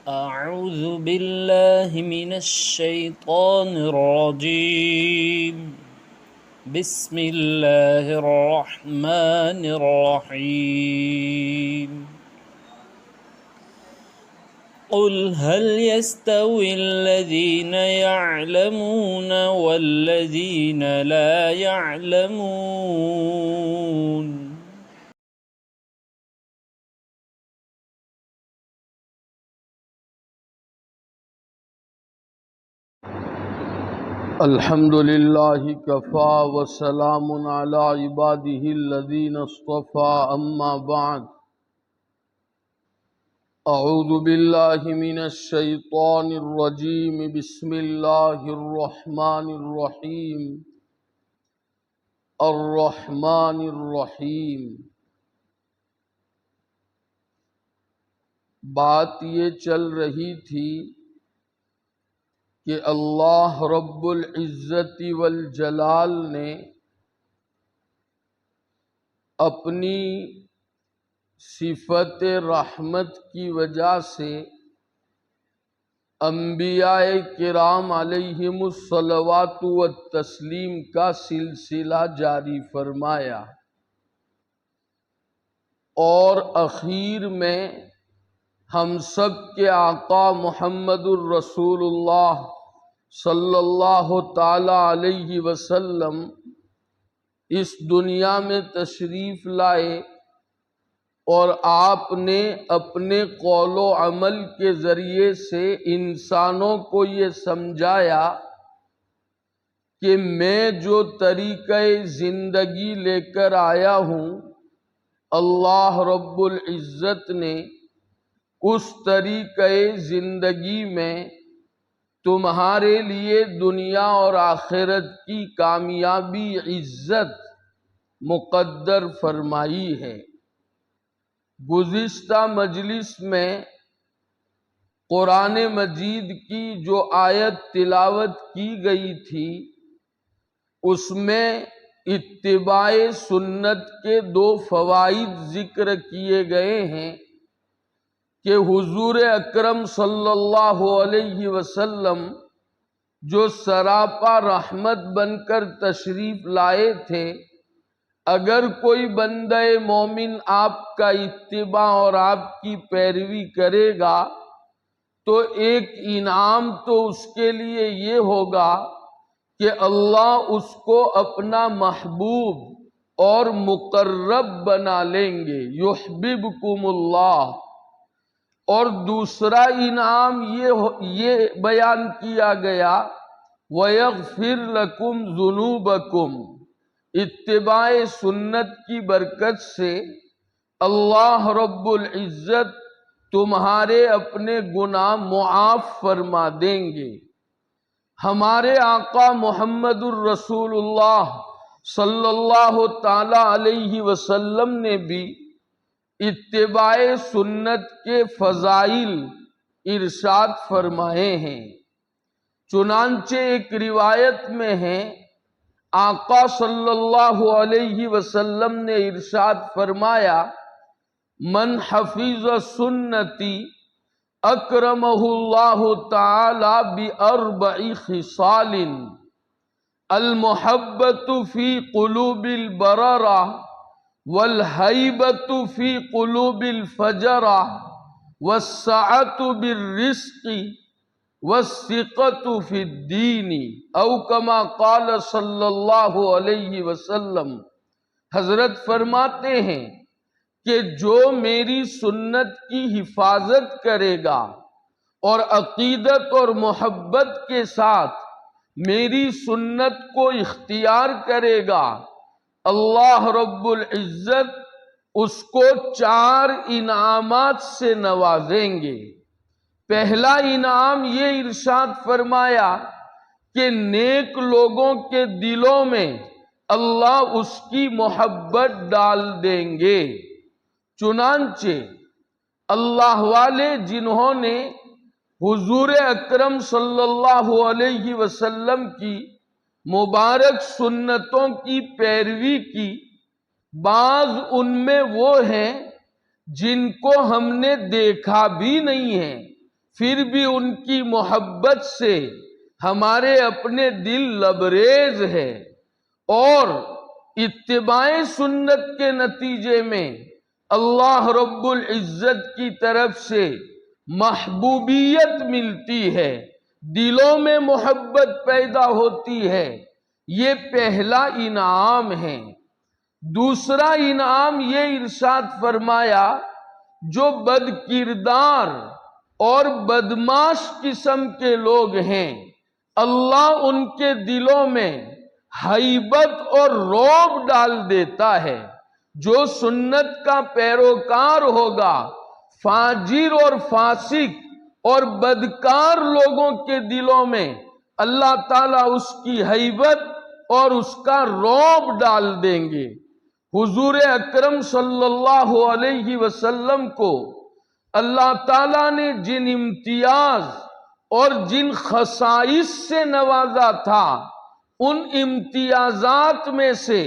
أعوذ بالله من الشيطان الرجيم. بسم الله الرحمن الرحيم. قل هل يستوي الذين يعلمون والذين لا يعلمون؟ الحمد للہ کفا وسلام علی عباده الذین اصطفى اما بعد اعوذ باللہ من الشیطان الرجیم بسم اللہ الرحمن الرحیم الرحمن الرحیم۔ بات یہ چل رہی تھی کہ اللہ رب العزت والجلال نے اپنی صفت رحمت کی وجہ سے انبیاء کرام علیہم الصلوات والتسلیم کا سلسلہ جاری فرمایا، اور اخیر میں ہم سب کے آقا محمد الرسول اللہ صلی اللہ تعالی علیہ وسلم اس دنیا میں تشریف لائے، اور آپ نے اپنے قول و عمل کے ذریعے سے انسانوں کو یہ سمجھایا کہ میں جو طریقہ زندگی لے کر آیا ہوں، اللہ رب العزت نے اس طریقہ زندگی میں تمہارے لیے دنیا اور آخرت کی کامیابی عزت مقدر فرمائی ہے۔ گزشتہ مجلس میں قرآن مجید کی جو آیت تلاوت کی گئی تھی، اس میں اتباع سنت کے دو فوائد ذکر کیے گئے ہیں کہ حضور اکرم صلی اللہ علیہ وسلم جو سراپا رحمت بن کر تشریف لائے تھے، اگر کوئی بندہ مومن آپ کا اتباع اور آپ کی پیروی کرے گا تو ایک انعام تو اس کے لیے یہ ہوگا کہ اللہ اس کو اپنا محبوب اور مقرب بنا لیں گے، یحببکم اللہ۔ اور دوسرا انعام یہ بیان کیا گیا، وَيَغْفِرْ لَكُمْ ذُنُوبَكُمْ۔ اتباع سنت کی برکت سے اللہ رب العزت تمہارے اپنے گناہ معاف فرما دیں گے۔ ہمارے آقا محمد الرسول اللہ صلی اللہ تعالی علیہ وسلم نے بھی اتباع سنت کے فضائل ارشاد فرمائے ہیں۔ چنانچہ ایک روایت میں ہے، آقا صلی اللہ علیہ وسلم نے ارشاد فرمایا، من حفظ سنتی اکرمہ اللہ تعالی باربع خصال، المحبت فی قلوب البررہ، والہیبت فی قلوب الفجرہ، والسعۃ بالرزق، والثقۃ فی الدین، او کما قال صلی اللہ علیہ وسلم۔ حضرت فرماتے ہیں کہ جو میری سنت کی حفاظت کرے گا اور عقیدت اور محبت کے ساتھ میری سنت کو اختیار کرے گا، اللہ رب العزت اس کو 4 انعامات سے نوازیں گے۔ پہلا انعام یہ ارشاد فرمایا کہ نیک لوگوں کے دلوں میں اللہ اس کی محبت ڈال دیں گے۔ چنانچہ اللہ والے جنہوں نے حضور اکرم صلی اللہ علیہ وسلم کی مبارک سنتوں کی پیروی کی، بعض ان میں وہ ہیں جن کو ہم نے دیکھا بھی نہیں ہے، پھر بھی ان کی محبت سے ہمارے اپنے دل لبریز ہے، اور اتباع سنت کے نتیجے میں اللہ رب العزت کی طرف سے محبوبیت ملتی ہے، دلوں میں محبت پیدا ہوتی ہے۔ یہ پہلا انعام ہے۔ دوسرا انعام یہ ارشاد فرمایا، جو بد کردار اور بدمعاش قسم کے لوگ ہیں اللہ ان کے دلوں میں ہیبت اور رعب ڈال دیتا ہے۔ جو سنت کا پیروکار ہوگا، فاجر اور فاسق اور بدکار لوگوں کے دلوں میں اللہ تعالیٰ اس کی ہیبت اور اس کا رعب ڈال دیں گے۔ حضور اکرم صلی اللہ علیہ وسلم کو اللہ تعالیٰ نے جن امتیاز اور جن خصائص سے نوازا تھا، ان امتیازات میں سے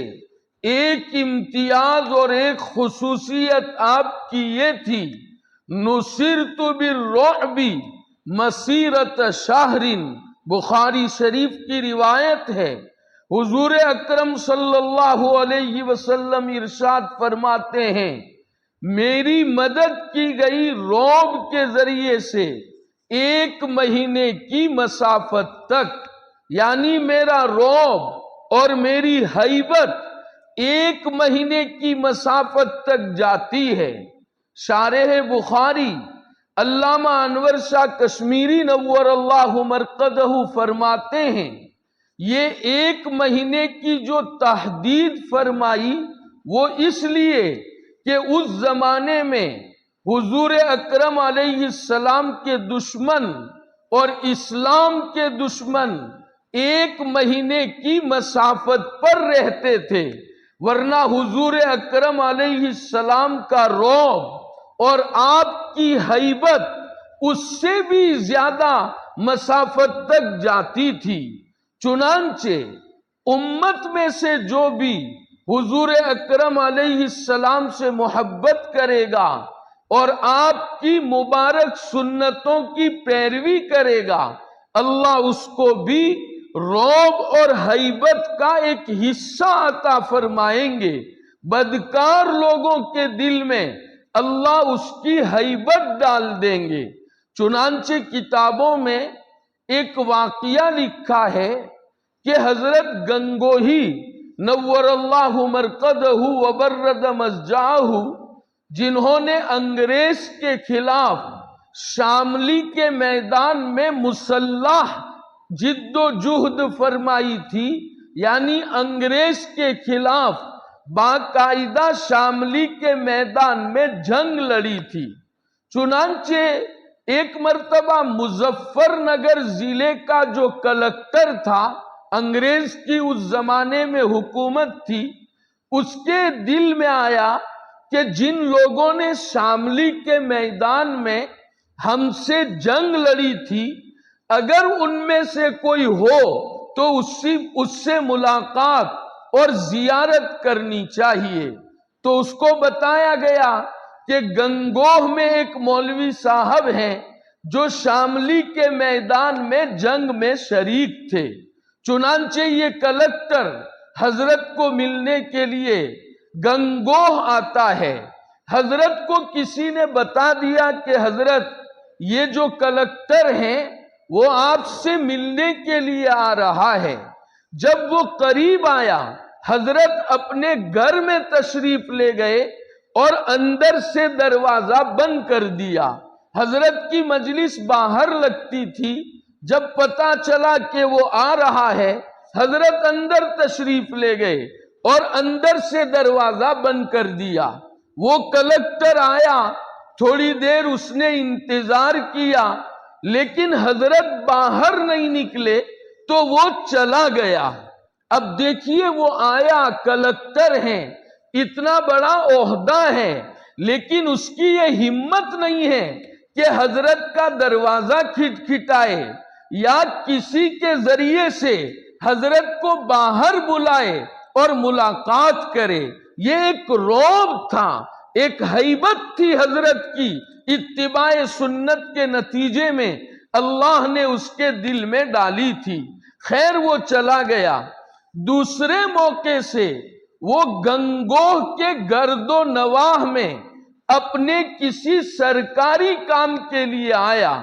ایک امتیاز اور ایک خصوصیت آپ کی یہ تھی، نصرت بالرعب مسیرت شہر، بخاری شریف کی روایت ہے۔ حضور اکرم صلی اللہ علیہ وسلم ارشاد فرماتے ہیں، میری مدد کی گئی رعب کے ذریعے سے 1 مہینے کی مسافت تک، یعنی میرا رعب اور میری ہیبت 1 مہینے کی مسافت تک جاتی ہے۔ شارح بخاری علامہ انور شاہ کشمیری نور اللہ مرقدہ فرماتے ہیں، یہ 1 مہینے کی جو تحدید فرمائی وہ اس لیے کہ اس زمانے میں حضور اکرم علیہ السلام کے دشمن اور اسلام کے دشمن 1 مہینے کی مسافت پر رہتے تھے، ورنہ حضور اکرم علیہ السلام کا رعب اور آپ کی ہیبت اس سے بھی زیادہ مسافت تک جاتی تھی۔ چنانچہ امت میں سے جو بھی حضور اکرم علیہ السلام سے محبت کرے گا اور آپ کی مبارک سنتوں کی پیروی کرے گا، اللہ اس کو بھی رعب اور ہیبت کا ایک حصہ عطا فرمائیں گے۔ بدکار لوگوں کے دل میں اللہ اس کی ہیبت ڈال دیں گے۔ چنانچہ کتابوں میں ایک واقعہ لکھا ہے کہ حضرت گنگوہی نور اللہ مرقدہ وبرد مضجعہ، جنہوں نے انگریز کے خلاف شاملی کے میدان میں مسلح جد و جہد فرمائی تھی، یعنی انگریز کے خلاف باقاعدہ شاملی کے میدان میں جنگ لڑی تھی۔ چنانچہ ایک مرتبہ مظفر نگر ضلع کا جو کلکٹر تھا، انگریز کی اس زمانے میں حکومت تھی، اس کے دل میں آیا کہ جن لوگوں نے شاملی کے میدان میں ہم سے جنگ لڑی تھی، اگر ان میں سے کوئی ہو تو اس سے ملاقات اور زیارت کرنی چاہیے۔ تو اس کو بتایا گیا کہ گنگوہ میں ایک مولوی صاحب ہیں جو شاملی کے میدان میں جنگ میں شریک تھے۔ چنانچہ یہ کلکٹر حضرت کو ملنے کے لیے گنگوہ آتا ہے۔ حضرت کو کسی نے بتا دیا کہ حضرت یہ جو کلکٹر ہیں وہ آپ سے ملنے کے لیے آ رہا ہے۔ جب وہ قریب آیا، حضرت اپنے گھر میں تشریف لے گئے اور اندر سے دروازہ بند کر دیا۔ حضرت کی مجلس باہر لگتی تھی۔ جب پتا چلا کہ وہ آ رہا ہے، حضرت اندر تشریف لے گئے اور اندر سے دروازہ بند کر دیا۔ وہ کلکٹر آیا، تھوڑی دیر اس نے انتظار کیا، لیکن حضرت باہر نہیں نکلے تو وہ چلا گیا۔ اب دیکھیے، وہ آیا، کلکٹر ہیں، اتنا بڑا عہدہ ہے، لیکن اس کی یہ ہمت نہیں ہے کہ حضرت کا دروازہ کھٹکھٹائے یا کسی کے ذریعے سے حضرت کو باہر بلائے اور ملاقات کرے۔ یہ ایک رعب تھا، ایک ہیبت تھی حضرت کی اتباع سنت کے نتیجے میں اللہ نے اس کے دل میں ڈالی تھی۔ خیر وہ چلا گیا۔ دوسرے موقع سے وہ گنگوہ کے گرد و نواح میں اپنے کسی سرکاری کام کے لیے آیا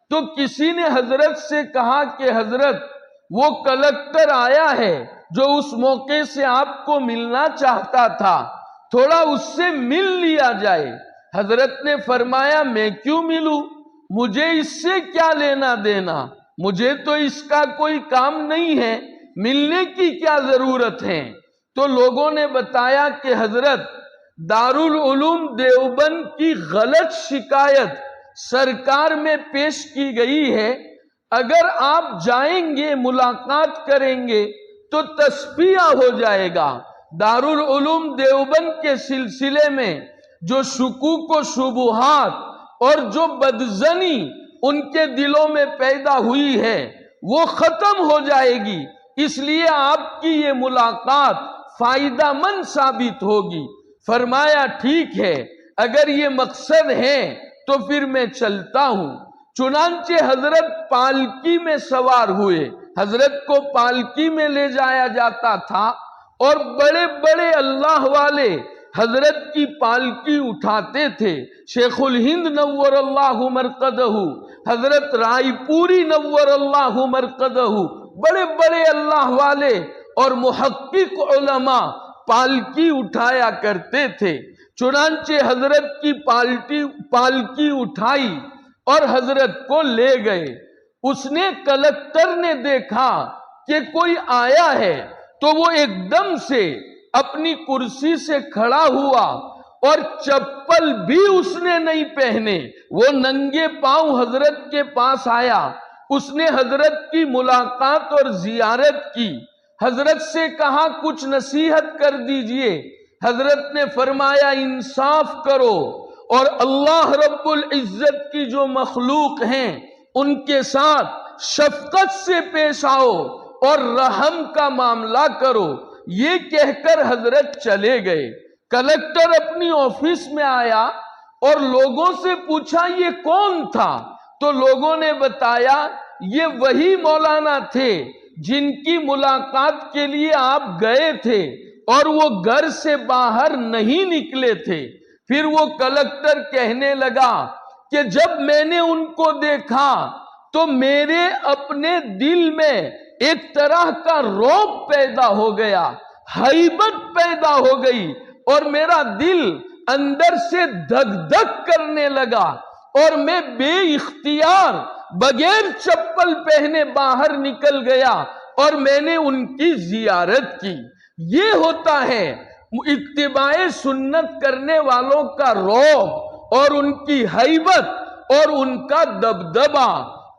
تو کسی نے حضرت سے کہا کہ حضرت وہ کلکٹر آیا ہے جو اس موقع سے آپ کو ملنا چاہتا تھا، تھوڑا اس سے مل لیا جائے۔ حضرت نے فرمایا میں کیوں ملوں، مجھے اس سے کیا لینا دینا، مجھے تو اس کا کوئی کام نہیں ہے، ملنے کی کیا ضرورت ہے۔ تو لوگوں نے بتایا کہ حضرت دارالعلوم دیوبند کی غلط شکایت سرکار میں پیش کی گئی ہے، اگر آپ جائیں گے ملاقات کریں گے تو تصفیہ ہو جائے گا۔ دارالعلوم دیوبند کے سلسلے میں جو شکوک و شبہات اور جو بدظنی ان کے دلوں میں پیدا ہوئی ہے وہ ختم ہو جائے گی، اس لیے آپ کی یہ ملاقات فائدہ مند ثابت ہوگی۔ فرمایا ٹھیک ہے، اگر یہ مقصد ہے تو پھر میں چلتا ہوں۔ چنانچہ حضرت پالکی میں سوار ہوئے۔ حضرت کو پالکی میں لے جایا جاتا تھا اور بڑے بڑے اللہ والے حضرت کی پالکی اٹھاتے تھے۔ شیخ الہند نور اللہ مرقدہ، حضرت رائے پوری نور اللہ مرقدہ، بڑے بڑے اللہ والے اور محقق علماء پالکی اٹھایا کرتے تھے۔ چنانچہ حضرت کی پالکی اٹھائی اور حضرت کو لے گئے۔ اس نے کلکٹر نے دیکھا کہ کوئی آیا ہے تو وہ ایک دم سے اپنی کرسی سے کھڑا ہوا اور چپل بھی اس نے نہیں پہنے، وہ ننگے پاؤں حضرت کے پاس آیا۔ اس نے حضرت کی ملاقات اور زیارت کی، حضرت سے کہا کچھ نصیحت کر دیجئے۔ حضرت نے فرمایا انصاف کرو اور اللہ رب العزت کی جو مخلوق ہیں ان کے ساتھ شفقت سے پیش آؤ اور رحم کا معاملہ کرو۔ یہ کہہ کر حضرت چلے گئے۔ کلکٹر اپنی آفس میں آیا اور لوگوں سے پوچھا یہ کون تھا؟ تو لوگوں نے بتایا یہ وہی مولانا تھے جن کی ملاقات کے لیے آپ گئے تھے اور وہ گھر سے باہر نہیں نکلے تھے۔ پھر وہ کلکٹر کہنے لگا کہ جب میں نے ان کو دیکھا تو میرے اپنے دل میں ایک طرح کا رعب پیدا ہو گیا، ہیبت پیدا ہو گئی اور میرا دل اندر سے دھک دھک کرنے لگا اور میں بے اختیار بغیر چپل پہنے باہر نکل گیا اور میں نے ان کی زیارت کی۔ یہ ہوتا ہے اتباع سنت کرنے والوں کا رعب اور ان کی ہیبت اور ان کا دبدبہ۔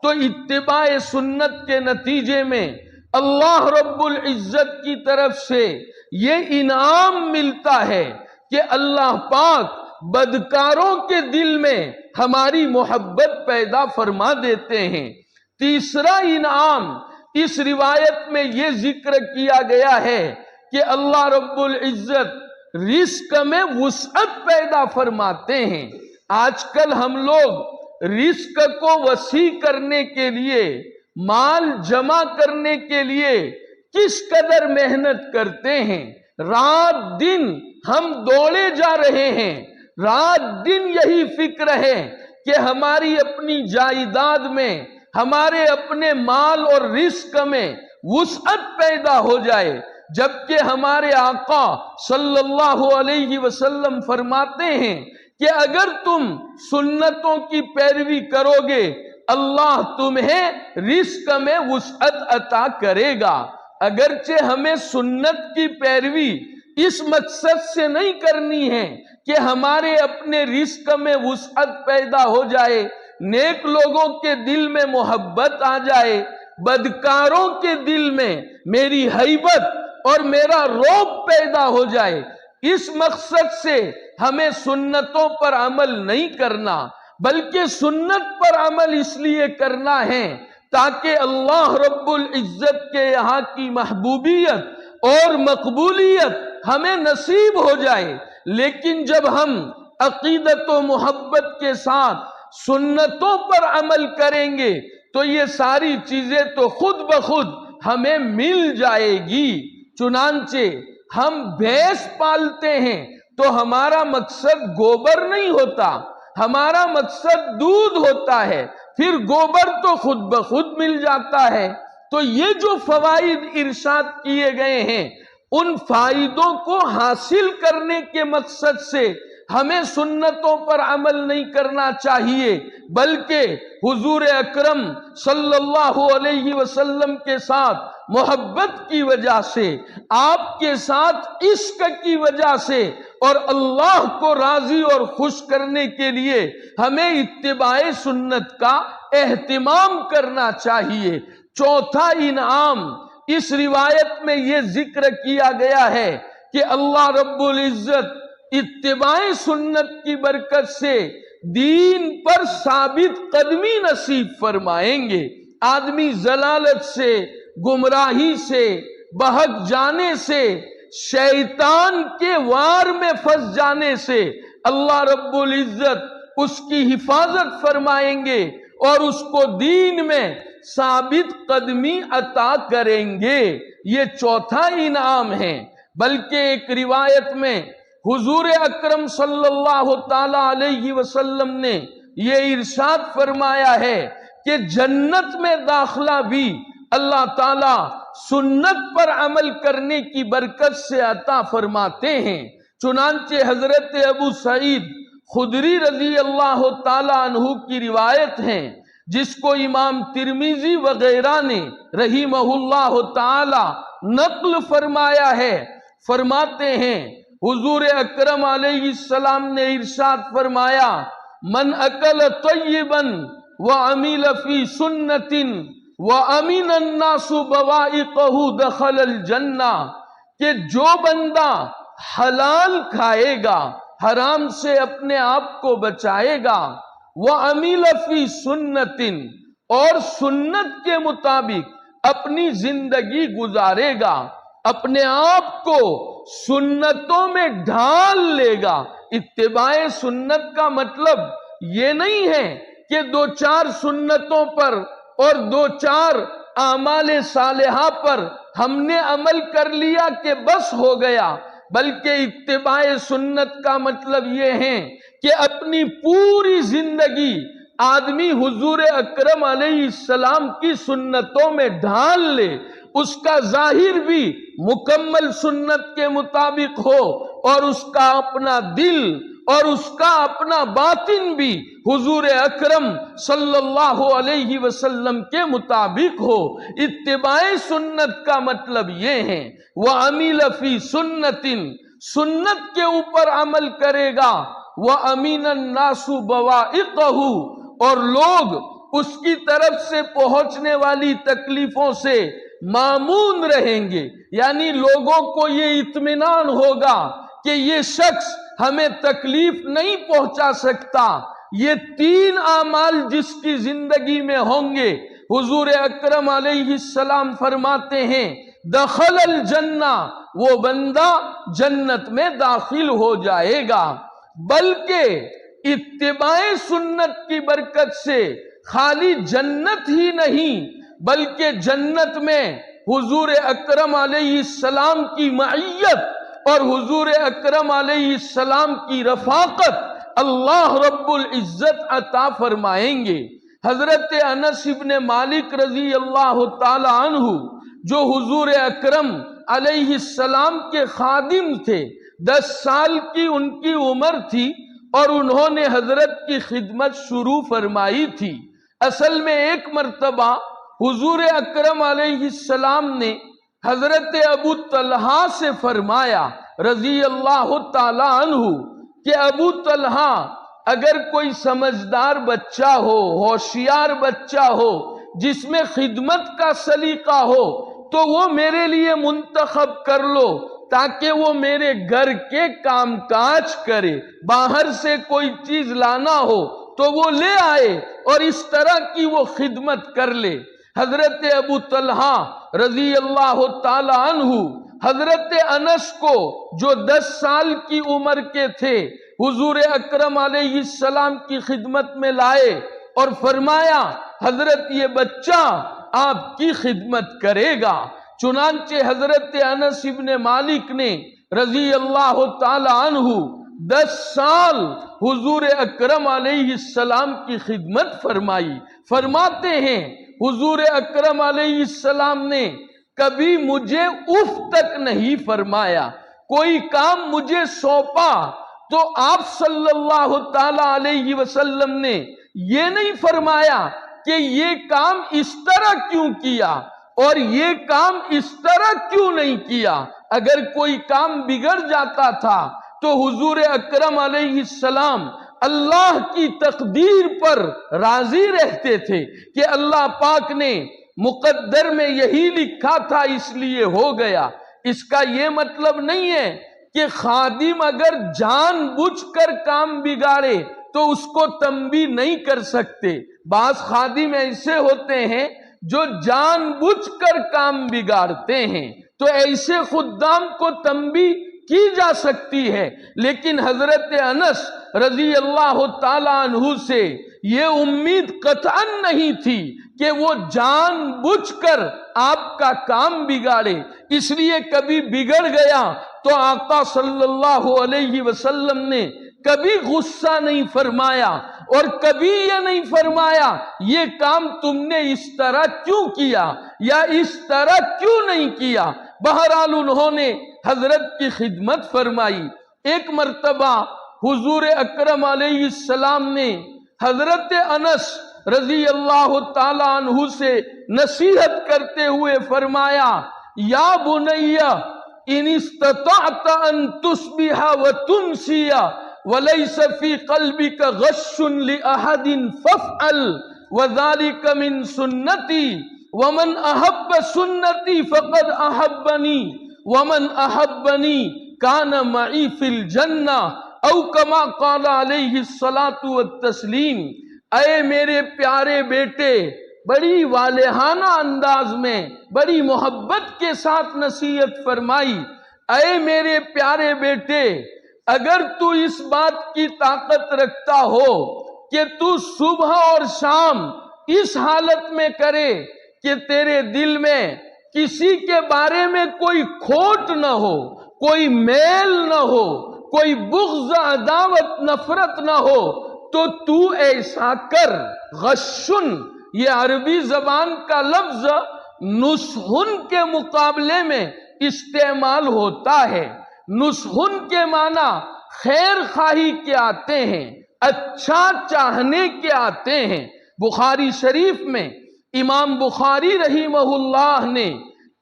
تو اتباع سنت کے نتیجے میں اللہ رب العزت کی طرف سے یہ انعام ملتا ہے کہ اللہ پاک بدکاروں کے دل میں ہماری محبت پیدا فرما دیتے ہیں۔ تیسرا انعام اس روایت میں یہ ذکر کیا گیا ہے کہ اللہ رب العزت رزق میں وسعت پیدا فرماتے ہیں۔ آج کل ہم لوگ رزق کو وسیع کرنے کے لیے، مال جمع کرنے کے لیے کس قدر محنت کرتے ہیں۔ رات دن ہم دوڑے جا رہے ہیں، رات دن یہی فکر ہے کہ ہماری اپنی جائیداد میں، ہمارے اپنے مال اور رزق میں وسعت پیدا ہو جائے، جبکہ ہمارے آقا صلی اللہ علیہ وسلم فرماتے ہیں کہ اگر تم سنتوں کی پیروی کرو گے اللہ تمہیں رزق میں وسعت عطا کرے گا۔ اگرچہ ہمیں سنت کی پیروی اس مقصد سے نہیں کرنی ہے کہ ہمارے اپنے رزق میں وسعت پیدا ہو جائے، نیک لوگوں کے دل میں محبت آ جائے، بدکاروں کے دل میں میری ہیبت اور میرا رعب پیدا ہو جائے، اس مقصد سے ہمیں سنتوں پر عمل نہیں کرنا، بلکہ سنت پر عمل اس لیے کرنا ہے تاکہ اللہ رب العزت کے یہاں کی محبوبیت اور مقبولیت ہمیں نصیب ہو جائے۔ لیکن جب ہم عقیدت و محبت کے ساتھ سنتوں پر عمل کریں گے تو یہ ساری چیزیں تو خود بخود ہمیں مل جائے گی۔ چنانچہ ہم بھینس پالتے ہیں تو ہمارا مقصد گوبر نہیں ہوتا، ہمارا مقصد دودھ ہوتا ہے، پھر گوبر تو خود بخود مل جاتا ہے۔ تو یہ جو فوائد ارشاد کیے گئے ہیں ان فائدوں کو حاصل کرنے کے مقصد سے ہمیں سنتوں پر عمل نہیں کرنا چاہیے، بلکہ حضور اکرم صلی اللہ علیہ وسلم کے ساتھ محبت کی وجہ سے، آپ کے ساتھ عشق کی وجہ سے اور اللہ کو راضی اور خوش کرنے کے لیے ہمیں اتباع سنت کا اہتمام کرنا چاہیے۔ چوتھا انعام اس روایت میں یہ ذکر کیا گیا ہے کہ اللہ رب العزت اتباع سنت کی برکت سے دین پر ثابت قدمی نصیب فرمائیں گے۔ آدمی ضلالت سے، گمراہی سے، بہک جانے سے، شیطان کے وار میں پھنس جانے سے اللہ رب العزت اس کی حفاظت فرمائیں گے اور اس کو دین میں ثابت قدمی عطا کریں گے۔ یہ چوتھا انعام ہے۔ بلکہ ایک روایت میں حضور اکرم صلی اللہ تعالی علیہ وسلم نے یہ ارشاد فرمایا ہے کہ جنت میں داخلہ بھی اللہ تعالی سنت پر عمل کرنے کی برکت سے عطا فرماتے ہیں۔ چنانچہ حضرت ابو سعید خدری رضی اللہ تعالی عنہ کی روایت ہے جس کو امام ترمذی وغیرہ نے رحمہ اللہ تعالی نقل فرمایا ہے۔ فرماتے ہیں حضور اکرم علیہ السلام نے ارشاد فرمایا من اکل طیبا وعمل فی سنت وامن الناس بوائقہ دخل الجنہ، کہ جو بندہ حلال کھائے گا، حرام سے اپنے آپ کو بچائے گا، وعمل فی سنت اور سنت کے مطابق اپنی زندگی گزارے گا، اپنے آپ کو سنتوں میں ڈھال لے گا۔ اتباع سنت کا مطلب یہ نہیں ہے کہ دو چار سنتوں پر اور دو چار اعمال صالحہ پر ہم نے عمل کر لیا کہ بس ہو گیا، بلکہ اتباع سنت کا مطلب یہ ہے کہ اپنی پوری زندگی آدمی حضور اکرم علیہ السلام کی سنتوں میں ڈھال لے، اس کا ظاہر بھی مکمل سنت کے مطابق ہو اور اس کا اپنا دل اور اس کا اپنا باطن بھی حضور اکرم صلی اللہ علیہ وسلم کے مطابق ہو۔ اتباع سنت کا مطلب یہ ہے وَعَمِلَ فِي سُنَّةٍ، سنت کے اوپر عمل کرے گا، وَأَمِنَ النَّاسُ بَوَائِقَهُ، اور لوگ اس کی طرف سے پہنچنے والی تکلیفوں سے مامون رہیں گے، یعنی لوگوں کو یہ اطمینان ہوگا کہ یہ شخص ہمیں تکلیف نہیں پہنچا سکتا۔ یہ تین اعمال جس کی زندگی میں ہوں گے، حضور اکرم علیہ السلام فرماتے ہیں دخل الجنہ، وہ بندہ جنت میں داخل ہو جائے گا۔ بلکہ اتباع سنت کی برکت سے خالی جنت ہی نہیں بلکہ جنت میں حضور اکرم علیہ السلام کی معیت اور حضور اکرم علیہ السلام کی رفاقت اللہ رب العزت عطا فرمائیں گے۔ حضرت انس ابن مالک رضی اللہ تعالی عنہ جو حضور اکرم علیہ السلام کے خادم تھے، 10 سال کی ان کی عمر تھی اور انہوں نے حضرت کی خدمت شروع فرمائی تھی۔ اصل میں ایک مرتبہ حضور اکرم علیہ السلام نے حضرت ابو طلحہ سے فرمایا رضی اللہ تعالی عنہ کہ ابو طلحہ اگر کوئی سمجھدار بچہ ہو، ہوشیار بچہ ہو، جس میں خدمت کا سلیقہ ہو تو وہ میرے لیے منتخب کر لو تاکہ وہ میرے گھر کے کام کاج کرے، باہر سے کوئی چیز لانا ہو تو وہ لے آئے اور اس طرح کی وہ خدمت کر لے۔ حضرت ابو طلحہ رضی اللہ تعالی عنہ حضرت انس کو جو 10 سال کی عمر کے تھے حضور اکرم علیہ السلام کی خدمت میں لائے اور فرمایا حضرت یہ بچہ آپ کی خدمت کرے گا۔ چنانچہ حضرت انس ابن مالک نے رضی اللہ تعالی عنہ 10 سال حضور اکرم علیہ السلام کی خدمت فرمائی۔ فرماتے ہیں حضور اکرم علیہ السلام نے کبھی مجھے اف تک نہیں فرمایا۔ کوئی کام مجھے سونپا تو آپ صلی اللہ تعالی علیہ وسلم نے یہ نہیں فرمایا کہ یہ کام اس طرح کیوں کیا اور یہ کام اس طرح کیوں نہیں کیا۔ اگر کوئی کام بگڑ جاتا تھا تو حضور اکرم علیہ السلام اللہ کی تقدیر پر راضی رہتے تھے کہ اللہ پاک نے مقدر میں یہی لکھا تھا اس لیے ہو گیا۔ اس کا یہ مطلب نہیں ہے کہ خادم اگر جان بوجھ کر کام بگاڑے تو اس کو تنبیہ نہیں کر سکتے۔ بعض خادم ایسے ہوتے ہیں جو جان بوجھ کر کام بگاڑتے ہیں، تو ایسے خدام کو تنبیہ کی جا سکتی ہے، لیکن حضرت انس رضی اللہ تعالی عنہ سے یہ امید قطعاً نہیں تھی کہ وہ جان بوجھ کر آپ کا کام بگاڑے۔ اس لیے کبھی بگڑ گیا تو آقا صلی اللہ علیہ وسلم نے کبھی غصہ نہیں فرمایا اور کبھی یہ نہیں فرمایا یہ کام تم نے اس طرح کیوں کیا یا اس طرح کیوں نہیں کیا۔ بہرحال انہوں نے حضرت کی خدمت فرمائی۔ ایک مرتبہ حضور اکرم علیہ السلام نے حضرت انس رضی اللہ تعالی عنہ سے نصیحت کرتے ہوئے فرمایا یا بنی ان استطعت ان تصبح وتمسی ولیس فی قلبک غش لأحد فافعل وذلك من سنتی ومن احب سنتی فقد احبنی ومن احبنی کان معی فی الجنہ او کما قال علیہ الصلاۃ والتسلیم۔ اے میرے پیارے بیٹے، بڑی والہانہ انداز میں بڑی محبت کے ساتھ نصیحت فرمائی، اے میرے پیارے بیٹے، اگر تو اس بات کی طاقت رکھتا ہو کہ تو صبح اور شام اس حالت میں کرے کہ تیرے دل میں کسی کے بارے میں کوئی کھوٹ نہ ہو، کوئی میل نہ ہو، کوئی بغض عداوت نفرت نہ ہو، تو ایسا کر۔ غشن یہ عربی زبان کا لفظ نصحن کے مقابلے میں استعمال ہوتا ہے۔ نصحن کے معنی خیر خواہی کے آتے ہیں، اچھا چاہنے کے آتے ہیں۔ بخاری شریف میں امام بخاری رحمہ اللہ نے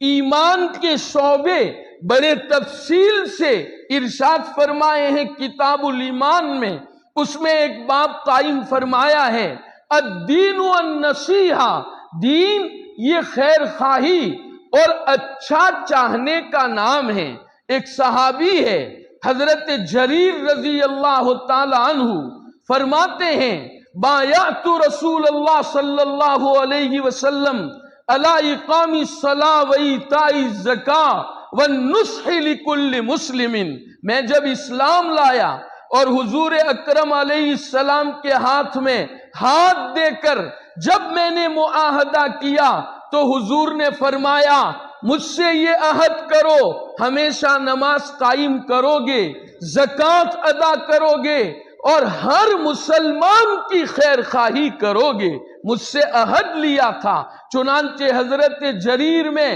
ایمان کے شعبے بڑے تفصیل سے ارشاد فرمائے ہیں کتاب الایمان میں۔ اس میں ایک باب قائم فرمایا ہے الدین والنصیحہ، دین یہ خیر خواہی اور اچھا چاہنے کا نام ہے۔ ایک صحابی ہے حضرت جریر رضی اللہ تعالی عنہ، فرماتے ہیں بایعت رسول اللہ صلی اللہ علیہ وسلم علی اقام الصلاۃ و ایتاء الزکاۃ والنصح لکل مسلم۔ میں جب اسلام لایا اور حضور اکرم علیہ السلام کے ہاتھ میں ہاتھ دے کر جب میں نے معاہدہ کیا تو حضور نے فرمایا مجھ سے یہ عہد کرو ہمیشہ نماز قائم کرو گے، زکوٰۃ ادا کرو گے اور ہر مسلمان کی خیر خواہی کرو گے۔ مجھ سے عہد لیا تھا۔ چنانچہ حضرت جریر میں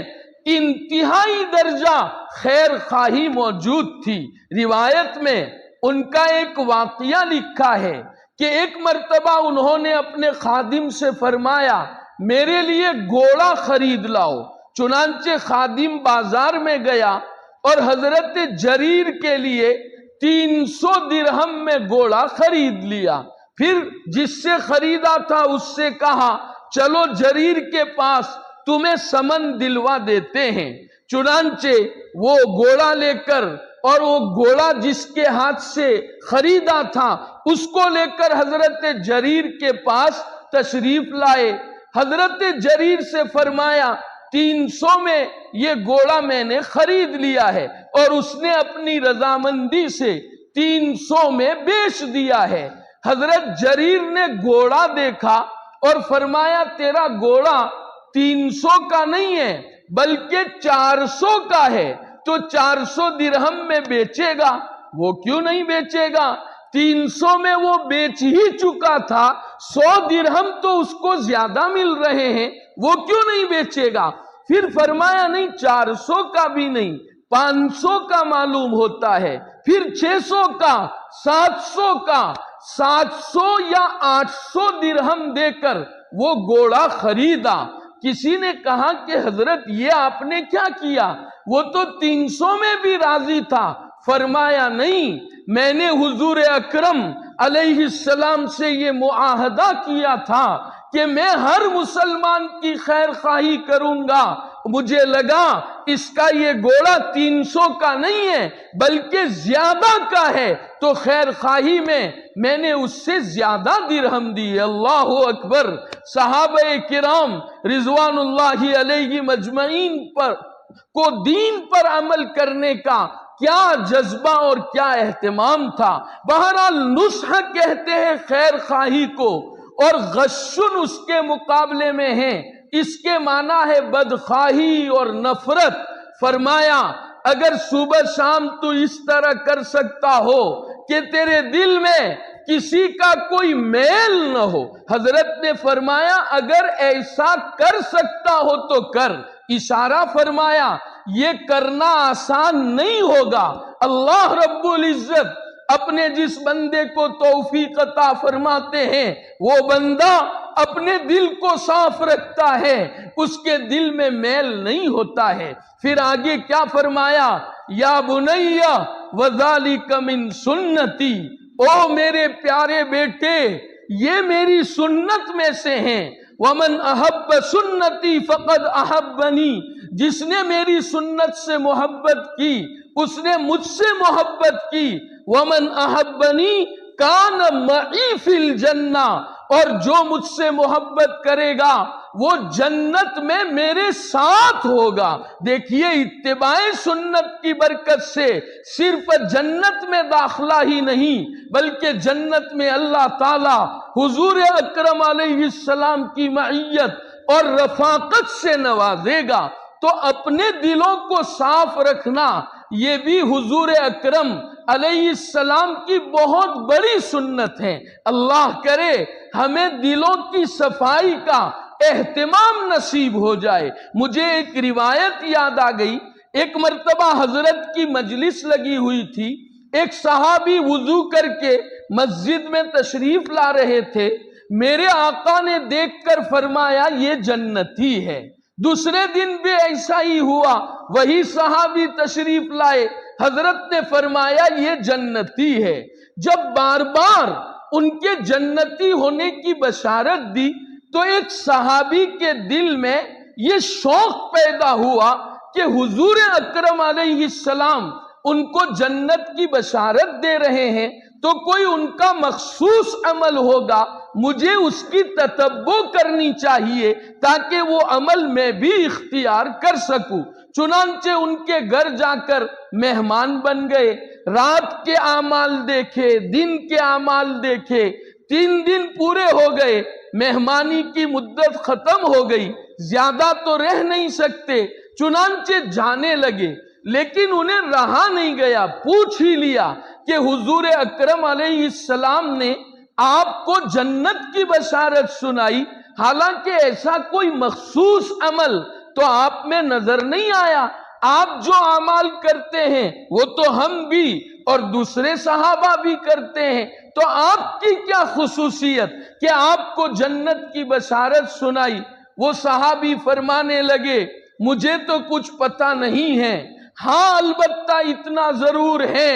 انتہائی درجہ خیر خواہی موجود تھی۔ روایت میں ان کا ایک واقعہ لکھا ہے کہ ایک مرتبہ انہوں نے اپنے خادم سے فرمایا میرے لیے گھوڑا خرید لاؤ۔ چنانچہ خادم بازار میں گیا اور حضرت جریر کے لیے 300 درہم میں گھوڑا خرید لیا۔ پھر جس سے خریدا تھا اس سے کہا چلو جریر کے پاس تمہیں سمن دلوا دیتے ہیں۔ چنانچہ وہ گھوڑا لے کر اور وہ گھوڑا جس کے ہاتھ سے خریدا تھا اس کو لے کر حضرت جریر کے پاس تشریف لائے۔ حضرت جریر سے فرمایا 300 میں یہ گھوڑا میں نے خرید لیا ہے، اور اس نے اپنی رضامندی سے 300 میں بیچ دیا ہے۔ حضرت جریر نے گھوڑا دیکھا اور فرمایا تیرا گھوڑا 300 کا نہیں ہے بلکہ 400 کا ہے، تو 400 درہم میں بیچے گا؟ وہ کیوں نہیں بیچے گا؟ 300 میں وہ بیچ ہی چکا تھا، 100 درہم تو اس کو زیادہ مل رہے ہیں، وہ کیوں نہیں بیچے گا؟ پھر فرمایا نہیں 400 کا بھی نہیں، 500 کا معلوم ہوتا ہے، پھر 600 کا، 700 کا، 700 یا 800 درہم دے کر وہ گھوڑا خریدا۔ کسی نے کہا کہ حضرت یہ آپ نے کیا کیا؟ وہ تو 300 میں بھی راضی تھا۔ فرمایا نہیں، میں نے حضور اکرم علیہ السلام سے یہ معاہدہ کیا تھا کہ میں ہر مسلمان کی خیر خواہی کروں گا، مجھے لگا اس کا یہ گھوڑا 300 کا نہیں ہے بلکہ زیادہ کا ہے، تو خیر خواہی میں نے اس سے زیادہ درہم دی۔ اللہ اکبر! صحابہ کرام رضوان اللہ علیہ مجمعین کو دین پر عمل کرنے کا کیا جذبہ اور کیا اہتمام تھا۔ بہرحال نصح کہتے ہیں خیر خواہی کو، اور غشن اس کے مقابلے میں ہے، اس کے معنی ہے بدخواہی اور نفرت۔ فرمایا اگر صبح شام تو اس طرح کر سکتا ہو کہ تیرے دل میں کسی کا کوئی میل نہ ہو۔ حضرت نے فرمایا اگر ایسا کر سکتا ہو تو کر۔ اشارہ فرمایا یہ کرنا آسان نہیں ہوگا۔ اللہ رب العزت اپنے جس بندے کو توفیق عطا فرماتے ہیں وہ بندہ اپنے دل کو صاف رکھتا ہے، اس کے دل میں میل نہیں ہوتا ہے۔ پھر آگے کیا فرمایا؟ یا بنی وذالک من سنتی، او میرے پیارے بیٹے یہ میری سنت میں سے ہیں۔ ومن احب سنتی فقد احبنی، جس نے میری سنت سے محبت کی اس نے مجھ سے محبت کی۔ ومن احبنی کان معی فی الجنہ، اور جو مجھ سے محبت کرے گا وہ جنت میں میرے ساتھ ہوگا۔ دیکھیے اتباع سنت کی برکت سے صرف جنت میں داخلہ ہی نہیں بلکہ جنت میں اللہ تعالی حضور اکرم علیہ السلام کی معیت اور رفاقت سے نوازے گا۔ تو اپنے دلوں کو صاف رکھنا یہ بھی حضور اکرم علیہ السلام کی بہت بڑی سنت ہے۔ اللہ کرے ہمیں دلوں کی صفائی کا اہتمام نصیب ہو جائے۔ مجھے ایک روایت یاد آ گئی، ایک مرتبہ حضرت کی مجلس لگی ہوئی تھی، ایک صحابی وضو کر کے مسجد میں تشریف لا رہے تھے، میرے آقا نے دیکھ کر فرمایا یہ جنتی ہے۔ دوسرے دن بھی ایسا ہی ہوا، وہی صحابی تشریف لائے، حضرت نے فرمایا یہ جنتی ہے۔ جب بار بار ان کے جنتی ہونے کی بشارت دی تو ایک صحابی کے دل میں یہ شوق پیدا ہوا کہ حضور اکرم علیہ السلام ان کو جنت کی بشارت دے رہے ہیں تو کوئی ان کا مخصوص عمل ہوگا، مجھے اس کی تتبع کرنی چاہیے تاکہ وہ عمل میں بھی اختیار کر سکوں۔ چنانچہ ان کے گھر جا کر مہمان بن گئے، رات کے اعمال دیکھے، دن کے اعمال دیکھے، 3 دن پورے ہو گئے، مہمانی کی مدت ختم ہو گئی، زیادہ تو رہ نہیں سکتے، چنانچہ جانے لگے، لیکن انہیں رہا نہیں گیا، پوچھ ہی لیا کہ حضور اکرم علیہ السلام نے آپ کو جنت کی بشارت سنائی، حالانکہ ایسا کوئی مخصوص عمل تو آپ میں نظر نہیں آیا، آپ جو اعمال کرتے ہیں وہ تو ہم بھی اور دوسرے صحابہ بھی کرتے ہیں، تو آپ کی کیا خصوصیت کہ آپ کو جنت کی بشارت سنائی؟ وہ صحابی فرمانے لگے مجھے تو کچھ پتہ نہیں ہے، ہاں البتہ اتنا ضرور ہے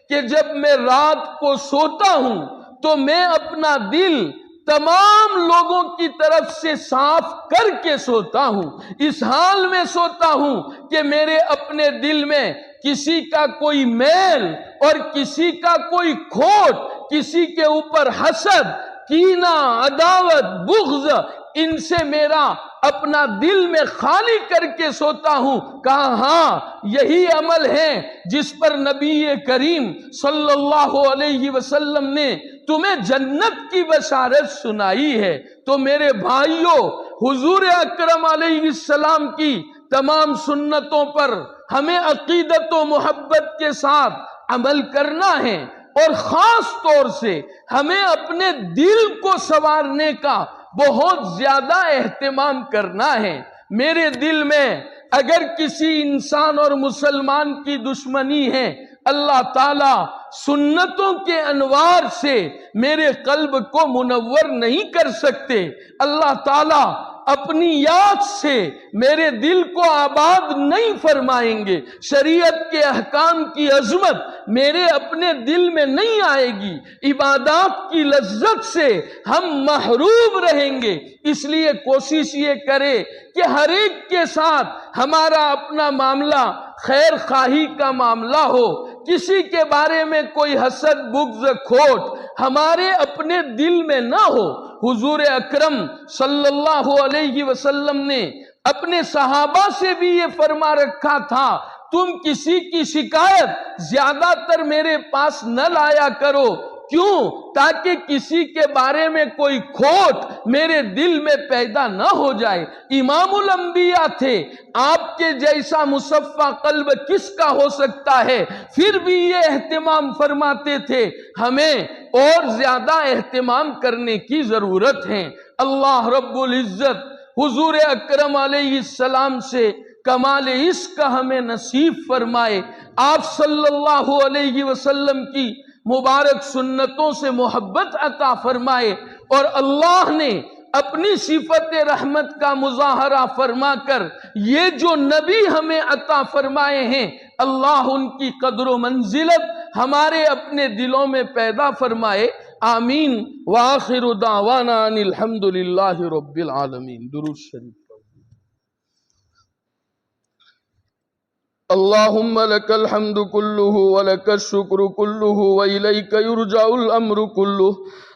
کہ جب میں رات کو سوتا ہوں تو میں اپنا دل تمام لوگوں کی طرف سے صاف کر کے سوتا ہوں، اس حال میں سوتا ہوں کہ میرے اپنے دل میں کسی کا کوئی میل اور کسی کا کوئی کھوٹ، کسی کے اوپر حسد، کینہ، عداوت، بغض، ان سے میرا اپنا دل میں خالی کر کے سوتا ہوں۔ کہا ہاں یہی عمل ہے جس پر نبی کریم صلی اللہ علیہ وسلم نے تمہیں جنت کی بشارت سنائی ہے۔ تو میرے بھائیوں، حضور اکرم علیہ السلام کی تمام سنتوں پر ہمیں عقیدت و محبت کے ساتھ عمل کرنا ہے، اور خاص طور سے ہمیں اپنے دل کو سنوارنے کا بہت زیادہ اہتمام کرنا ہے۔ میرے دل میں اگر کسی انسان اور مسلمان کی دشمنی ہے، اللہ تعالی سنتوں کے انوار سے میرے قلب کو منور نہیں کر سکتے۔ اللہ تعالی اپنی یاد سے میرے دل کو آباد نہیں فرمائیں گے۔ شریعت کے احکام کی عظمت میرے اپنے دل میں نہیں آئے گی، عبادات کی لذت سے ہم محروم رہیں گے۔ اس لیے کوشش یہ کرے کہ ہر ایک کے ساتھ ہمارا اپنا معاملہ خیر خواہی کا معاملہ ہو، کسی کے بارے میں کوئی حسد، بغض، کھوٹ ہمارے اپنے دل میں نہ ہو۔ حضور اکرم صلی اللہ علیہ وسلم نے اپنے صحابہ سے بھی یہ فرما رکھا تھا، تم کسی کی شکایت زیادہ تر میرے پاس نہ لایا کرو۔ کیوں؟ تاکہ کسی کے بارے میں کوئی کھوٹ میرے دل میں پیدا نہ ہو جائے۔ امام الانبیاء تھے، آپ کے جیسا مصفا قلب کس کا ہو سکتا ہے؟ پھر بھی یہ اہتمام فرماتے تھے، ہمیں اور زیادہ اہتمام کرنے کی ضرورت ہے۔ اللہ رب العزت حضور اکرم علیہ السلام سے کمال عشق ہمیں نصیب فرمائے، آپ صلی اللہ علیہ وسلم کی مبارک سنتوں سے محبت عطا فرمائے، اور اللہ نے اپنی صفت رحمت کا مظاہرہ فرما کر یہ جو نبی ہمیں عطا فرمائے ہیں، اللہ ان کی قدر و منزلت ہمارے اپنے دلوں میں پیدا فرمائے۔ آمین۔ وآخر دعوانا ان الحمدللہ رب العالمین۔ درود شریف۔ اللہم لک الحمد کلہ ولک الشکر کلہ وإلیک یرجع الامر کلہ۔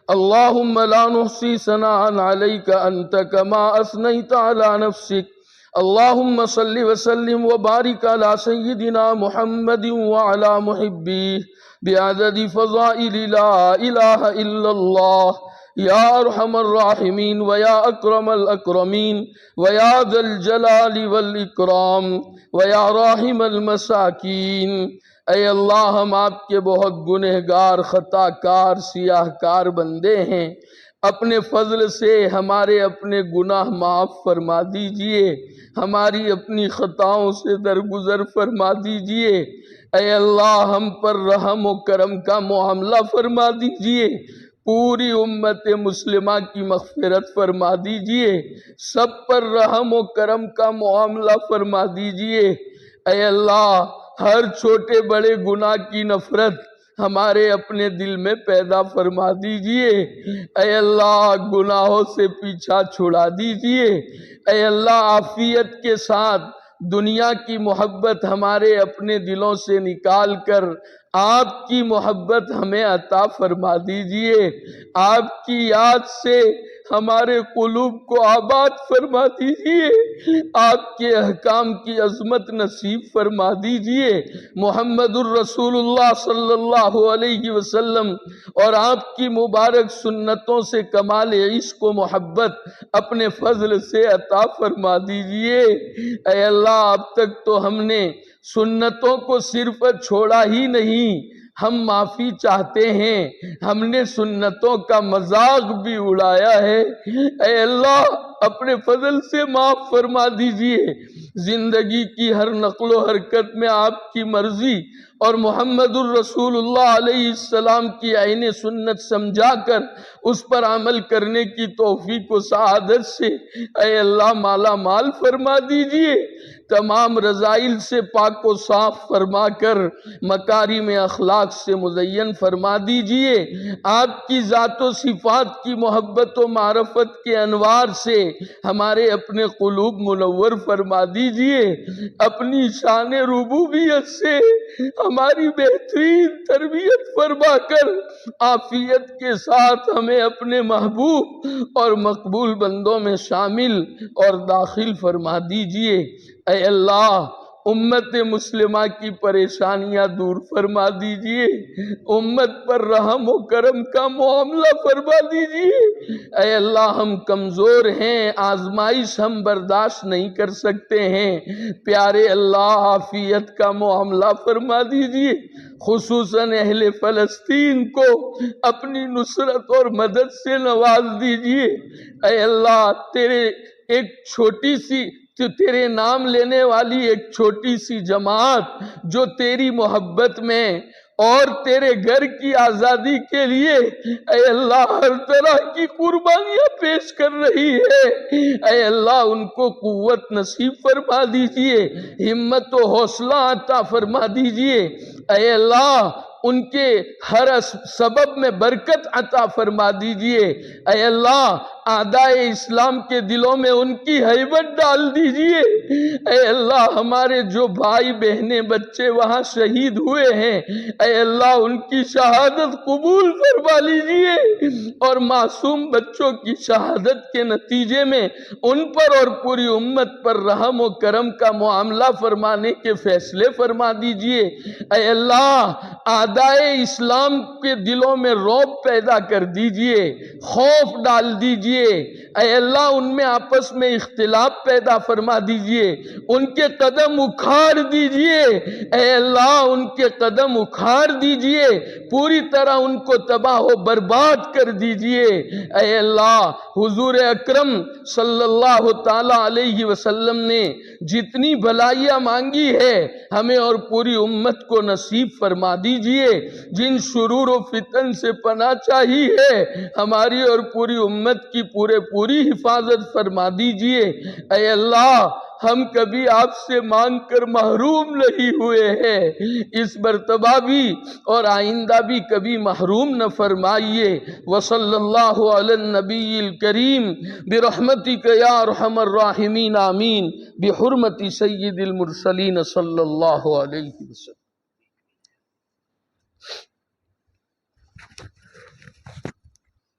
اللہم لا نحصی ثناء علیک انت کما اثنیت علی نفسک۔ اللہم صل وسلم وبارک علی سیدنا محمد وعلی محبیہ بعدد فضائل لا الہ الا اللہ۔ یا ارحم الراحمین ویا اکرم الاکرمین ویا ذا الجلال والاکرام ویا راحم المساکین۔ اے اللہ، ہم آپ کے بہت گنہگار، خطا کار، سیاہ کار بندے ہیں، اپنے فضل سے ہمارے اپنے گناہ معاف فرما دیجئے، ہماری اپنی خطاؤں سے درگزر فرما دیجئے۔ اے اللہ، ہم پر رحم و کرم کا معاملہ فرما دیجئے، پوری امت مسلمہ کی مغفرت فرما دیجئے، سب پر رحم و کرم کا معاملہ فرما دیجئے۔ اے اللہ، ہر چھوٹے بڑے گناہ کی نفرت ہمارے اپنے دل میں پیدا فرما دیجئے۔ اے اللہ، گناہوں سے پیچھا چھڑا دیجئے۔ اے اللہ، عافیت کے ساتھ دنیا کی محبت ہمارے اپنے دلوں سے نکال کر آپ کی محبت ہمیں عطا فرما دیجئے۔ آپ کی یاد سے ہمارے قلوب کو آباد فرما دیجئے، آپ کے احکام کی عظمت نصیب فرما دیجئے۔ محمد الرسول اللہ صلی اللہ علیہ وسلم اور آپ کی مبارک سنتوں سے کمال عشق و محبت اپنے فضل سے عطا فرما دیجئے۔ اے اللہ، اب تک تو ہم نے سنتوں کو صرف چھوڑا ہی نہیں، ہم معافی چاہتے ہیں، ہم نے سنتوں کا مذاق بھی اڑایا ہے۔ اے اللہ، اپنے فضل سے معاف فرما دیجئے۔ زندگی کی ہر نقل و حرکت میں آپ کی مرضی اور محمد الرسول اللہ علیہ السلام کی عین سنت سمجھا کر اس پر عمل کرنے کی توفیق و سعادت سے اے اللہ مالا مال فرما دیجئے۔ تمام رذائل سے پاک و صاف فرما کر مکارم اخلاق سے مزین فرما دیجئے۔ آپ کی ذات و صفات کی محبت و معرفت کے انوار سے ہمارے اپنے قلوب منور فرما دیجئے۔ اپنی شان ربوبیت سے ہماری بہترین تربیت فرما کر عافیت کے ساتھ ہمیں اپنے محبوب اور مقبول بندوں میں شامل اور داخل فرما دیجئے۔ اے اللہ امت مسلمہ کی پریشانیاں دور فرما دیجئے، امت پر رحم و کرم کا معاملہ فرما دیجئے۔ اے اللہ ہم کمزور ہیں، آزمائش ہم برداشت نہیں کر سکتے ہیں، پیارے اللہ عافیت کا معاملہ فرما دیجئے۔ خصوصاً اہل فلسطین کو اپنی نصرت اور مدد سے نواز دیجئے۔ اے اللہ تیرے نام لینے والی ایک چھوٹی سی جماعت جو تیری محبت میں اور تیرے گھر کی آزادی کے لیے اے اللہ ہر طرح کی قربانیاں پیش کر رہی ہے، اے اللہ ان کو قوت نصیب فرما دیجئے، ہمت و حوصلہ عطا فرما دیجئے۔ اے اللہ ان کے ہر سبب میں برکت عطا فرما دیجئے۔ اے اللہ اعدائے اسلام کے دلوں میں ان کی ہیبت ڈال دیجئے۔ اے اللہ ہمارے جو بھائی بہنیں بچے وہاں شہید ہوئے ہیں، اے اللہ ان کی شہادت قبول فرما لیجئے، اور معصوم بچوں کی شہادت کے نتیجے میں ان پر اور پوری امت پر رحم و کرم کا معاملہ فرمانے کے فیصلے فرما دیجئے۔ اے اللہ اعدائے اسلام کے دلوں میں رعب پیدا کر دیجئے، خوف ڈال دیجئے۔ اے اللہ ان میں آپس میں اختلاف پیدا فرما دیجئے، ان کے قدم اکھاڑ دیجئے۔ اے اللہ ان کے قدم اکھاڑ دیجئے، پوری طرح ان کو تباہ و برباد کر دیجئے۔ اے اللہ حضور اکرم صلی اللہ تعالی علیہ وسلم نے جتنی بھلائیاں مانگی ہے ہمیں اور پوری امت کو نصیب فرما دیجئے، جن شرور و فتن سے پناہ چاہی ہے ہماری اور پوری امت کی پوری حفاظت فرما دیجئے۔ اے اللہ ہم کبھی آپ سے مانگ کر محروم نہیں ہوئے ہیں، اس مرتبہ بھی اور آئندہ بھی کبھی محروم نہ فرمائیے۔ وصلی اللہ علی النبی الکریم برحمتک یا ارحم الراحمین آمین، بحرمت سید المرسلین صلی اللہ علیہ وسلم۔